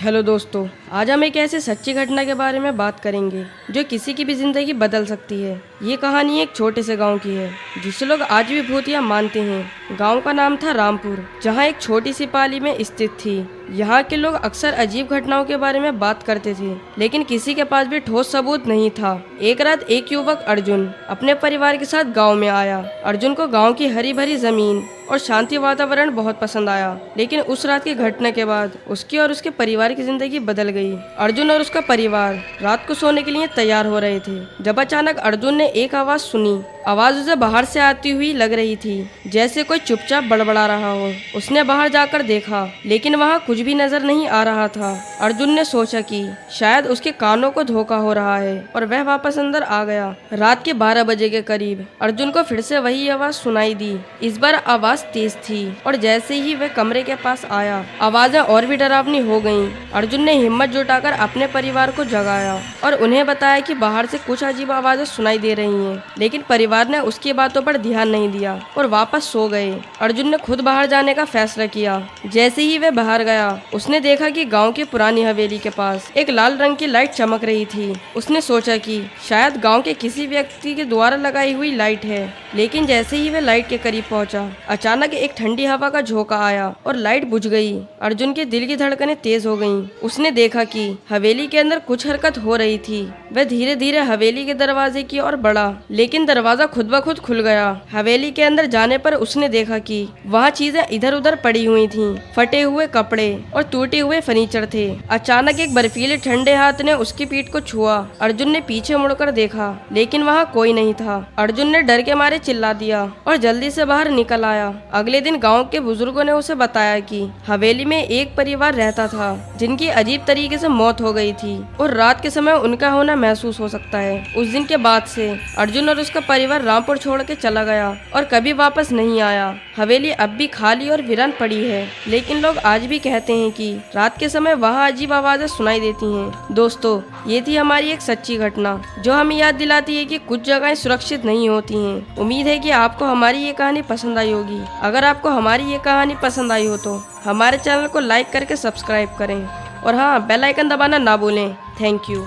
Hello दोस्तों, आज हम एक ऐसे सच्ची घटना के बारे में बात करेंगे जो किसी की भी जिंदगी बदल सकती है। ये कहानी एक छोटे से गांव की है जिसे लोग आज भी भूतिया मानते हैं। गांव का नाम था रामपुर, जहां एक छोटी सी पाली में स्थित थी। यहाँ के लोग अक्सर अजीब घटनाओं के बारे में बात करते थे, लेकिन किसी के पास भी ठोस सबूत नहीं था। एक रात एक युवक अर्जुन अपने परिवार के साथ गाँव में आया। अर्जुन को गाँव की हरी भरी जमीन और शांति वातावरण बहुत पसंद आया, लेकिन उस रात की घटना के बाद उसकी और उसके परिवार की जिंदगी बदल गई। अर्जुन और उसका परिवार रात को सोने के लिए तैयार हो रहे थे जब अचानक अर्जुन ने एक आवाज सुनी। आवाज उसे बाहर से आती हुई लग रही थी, जैसे कोई चुपचाप बड़बड़ा रहा हो। उसने बाहर जाकर देखा, लेकिन वहाँ कुछ भी नजर नहीं आ रहा था। अर्जुन ने सोचा कि शायद उसके कानों को धोखा हो रहा है और वह वापस अंदर आ गया। रात के 12 बजे के करीब अर्जुन को फिर से वही आवाज सुनाई दी। इस बार आवाज तेज थी और जैसे ही वह कमरे के पास आया, आवाजें और भी डरावनी हो गईं। अर्जुन ने हिम्मत जुटाकर अपने परिवार को जगाया और उन्हें बताया कि बाहर से कुछ अजीब आवाजें सुनाई दे रही हैं, लेकिन परिवार ने उसकी बातों पर ध्यान नहीं दिया और वापस सो गए। अर्जुन ने खुद बाहर जाने का फैसला किया। जैसे ही वह बाहर गया, उसने देखा कि गांव की पुरानी हवेली के पास एक लाल रंग की लाइट चमक रही थी। उसने सोचा कि शायद गांव के किसी व्यक्ति के द्वारा लगाई हुई लाइट है, लेकिन जैसे ही वह लाइट के करीब पहुंचा, अचानक एक ठंडी हवा का झोंका आया और लाइट बुझ गई। अर्जुन के दिल की धड़कनें तेज हो गईं। उसने देखा कि हवेली के अंदर कुछ हरकत हो रही थी। वह धीरे धीरे हवेली के दरवाजे की ओर बढ़ा, लेकिन दरवाजा खुद ब खुद खुल गया। हवेली के अंदर जाने पर उसने देखा कि वहाँ चीजें इधर उधर पड़ी हुई थीं। फटे हुए कपड़े और टूटे हुए फर्नीचर थे। अचानक एक बर्फीले ठंडे हाथ ने उसकी पीठ को छुआ। अर्जुन ने पीछे मुड़कर देखा, लेकिन वहाँ कोई नहीं था। अर्जुन ने डर के मारे चिल्ला दिया और जल्दी से बाहर निकल आया। अगले दिन गाँव के बुजुर्गों ने उसे बताया कि हवेली में एक परिवार रहता था जिनकी अजीब तरीके से मौत हो गई थी और रात के समय उनका होना महसूस हो सकता है। उस दिन के बाद से अर्जुन और उसका परिवार रामपुर छोड़ के चला गया और कभी वापस नहीं आया। हवेली अब भी खाली और वीरान पड़ी है, लेकिन लोग आज भी कहते हैं कि रात के समय वहाँ अजीब आवाजें सुनाई देती हैं। दोस्तों, ये थी हमारी एक सच्ची घटना जो हमें याद दिलाती है कि कुछ जगहें सुरक्षित नहीं होती हैं। उम्मीद है कि आपको हमारी ये कहानी पसंद आई होगी। अगर आपको हमारी ये कहानी पसंद आई हो तो हमारे चैनल को लाइक करके सब्सक्राइब करें और हाँ, बेल आइकन दबाना ना भूलें। Thank you.